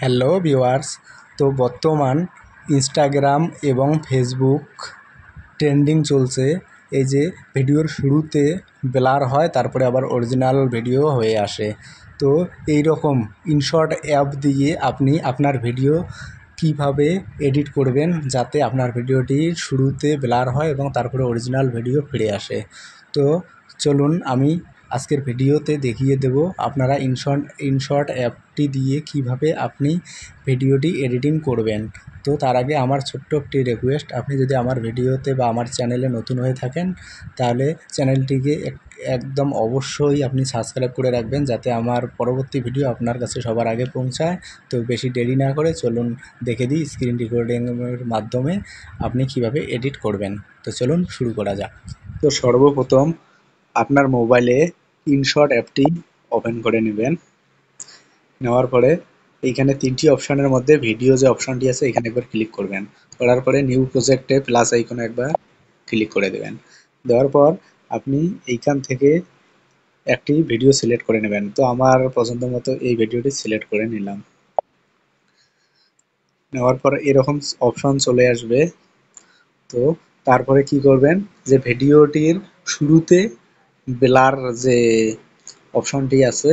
Hello viewers, তো বর্তমান Instagram এবং ফেসবুক ট্রেন্ডিং চলছে। এই যে ভিডিওর শুরুতে ব্লার হয়, তারপরে আবার অরিজিনাল ভিডিও হয়ে আসে। তো এই রকম ইনশর্ট অ্যাপ দিয়ে আপনি আপনার ভিডিও কিভাবে এডিট করবেন যাতে আপনার ভিডিওটি শুরুতে ব্লার হয় এবং তারপরে অরিজিনাল ভিডিও ফিরে আসে। তো চলুন আমি আজকের ভিডিওতে দেখিয়ে দেব আপনারা ইনশর্ট অ্যাপটি দিয়ে কিভাবে আপনি ভিডিওটি এডিটিং করবেন। তো তার আগে আমার ছোট্ট একটি রিকোয়েস্ট, আপনি যদি আমার ভিডিওতে বা আমার চ্যানেলে নতুন হয়ে থাকেন তাহলে চ্যানেলটিকে একদম অবশ্যই আপনি সাবস্ক্রাইব করে রাখবেন যাতে আমার পরবর্তী ভিডিও আপনার কাছে সবার আগে পৌঁছায়। তো বেশি দেরি না করে চলুন দেখে দিই স্ক্রিন রেকর্ডিংয়ের মাধ্যমে আপনি কিভাবে এডিট করবেন। তো চলুন শুরু করা যাক। তো সর্বপ্রথম আপনার মোবাইলে ইনশর্ট অ্যাপটি ওপেন করে নেবেন। নেওয়ার পরে এইখানে তিনটি অপশানের মধ্যে ভিডিও যে অপশানটি আছে এখানে একবার ক্লিক করবেন। করার পরে নিউ প্রজেক্টে প্লাস আইকনে একবার ক্লিক করে দেবেন। দেওয়ার পর আপনি এইখান থেকে একটি ভিডিও সিলেক্ট করে নেবেন। তো আমার পছন্দ মতো এই ভিডিওটি সিলেক্ট করে নিলাম। নেওয়ার পর এরকম অপশন চলে আসবে। তো তারপরে কি করবেন, যে ভিডিওটির শুরুতে ব্লার যে অপশনটি আছে,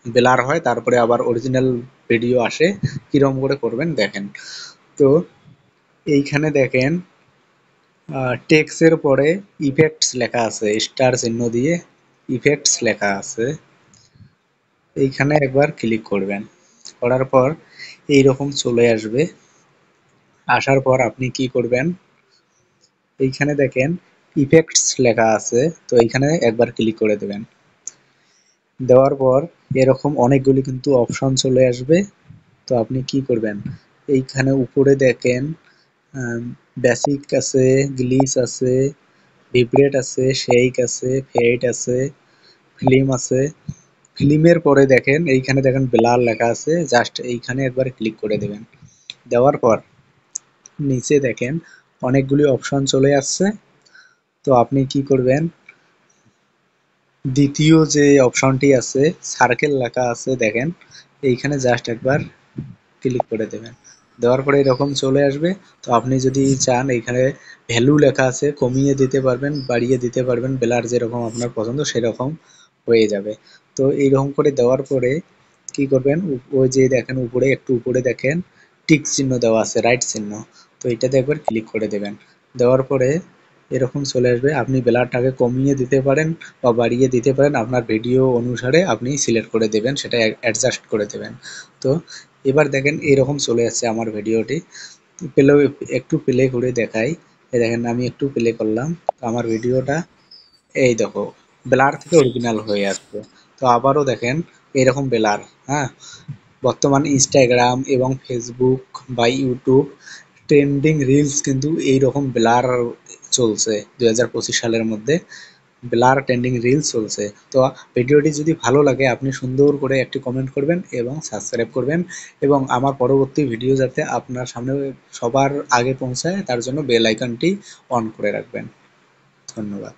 ব্লার হয় তারপরে আবার অরিজিনাল ভিডিও আসে, কিরকম করে করবেন দেখেন। তো এইখানে দেখেন টেক্সের পরে ইফেক্টস লেখা আছে, স্টার চিহ্ন দিয়ে ইফেক্টস লেখা আছে, এইখানে একবার ক্লিক করবেন। করার পর এইরকম চলে আসবে। আসার পর আপনি কি করবেন, এইখানে দেখেন ইফেক্টস লেখা আছে, তো এইখানে একবার ক্লিক করে দেবেন। দেওয়ার পর এরকম অনেকগুলি কিন্তু অপশন চলে আসবে। তো আপনি কি করবেন, এইখানে উপরে দেখেন বেসিক আছে, গ্লিচ আছে, ভিব্রেট আছে, শেক আছে, ফেড আছে, ফিল্ম আছে। ফিল্মের পরে দেখেন এইখানে দেখেন ব্লার লেখা আছে, জাস্ট এইখানে একবার ক্লিক করে দেবেন। দেওয়ার পর নিচে দেখেন অনেকগুলি অপশন চলে আসছে। তো আপনি কি করবেন, দ্বিতীয় যে অপশনটি আছে সার্কেল লেখা আছে দেখেন, এইখানে জাস্ট একবার ক্লিক করে দেবেন। দেওয়ার পরে এরকম চলে আসবে। তো আপনি যদি চান এইখানে ভ্যালু লেখা আছে, কমিয়ে দিতে পারবেন, বাড়িয়ে দিতে পারবেন, ব্লার যেরকম আপনার পছন্দ সেরকম হয়ে যাবে। তো এইরকম করে দেওয়ার পরে কি করবেন, ওই যে দেখেন উপরে একটু উপরে দেখেন টিক চিহ্ন দেওয়া আছে, রাইট চিহ্ন, তো এটাতে একবার ক্লিক করে দেবেন। দেওয়ার পরে এরকম চলে আসবে। আপনি ব্লারটাকে কমিয়ে দিতে পারেন বা বাড়িয়ে দিতে পারেন, আপনার ভিডিও অনুসারে আপনি সিলেক্ট করে দেবেন, সেটা অ্যাডজাস্ট করে দেবেন। তো এবার দেখেন এরকম চলে আসছে আমার ভিডিওটি। প্লে একটু প্লে করে দেখাই। এই দেখেন আমি একটু প্লে করলাম, তো আমার ভিডিওটা এই দেখো ব্লার থেকে অরিজিনাল হয়ে আসছে। তো আবারও দেখেন এরকম ব্লার। হ্যাঁ, বর্তমান ইনস্টাগ্রাম এবং ফেসবুক বা ইউটিউব ট্রেন্ডিং রিলস কিন্তু এইরকম ব্লার চলছে 2025 সালের মধ্যে, ব্লার ট্রেন্ডিং রিলস চলছে। তো ভিডিওটি যদি ভালো লাগে আপনি সুন্দর করে একটি কমেন্ট করবেন এবং সাবস্ক্রাইব করবেন, এবং আমার পরবর্তী ভিডিও যাতে আপনার সামনে সবার আগে পৌঁছায় তার জন্য বেল আইকনটি অন করে রাখবেন। ধন্যবাদ।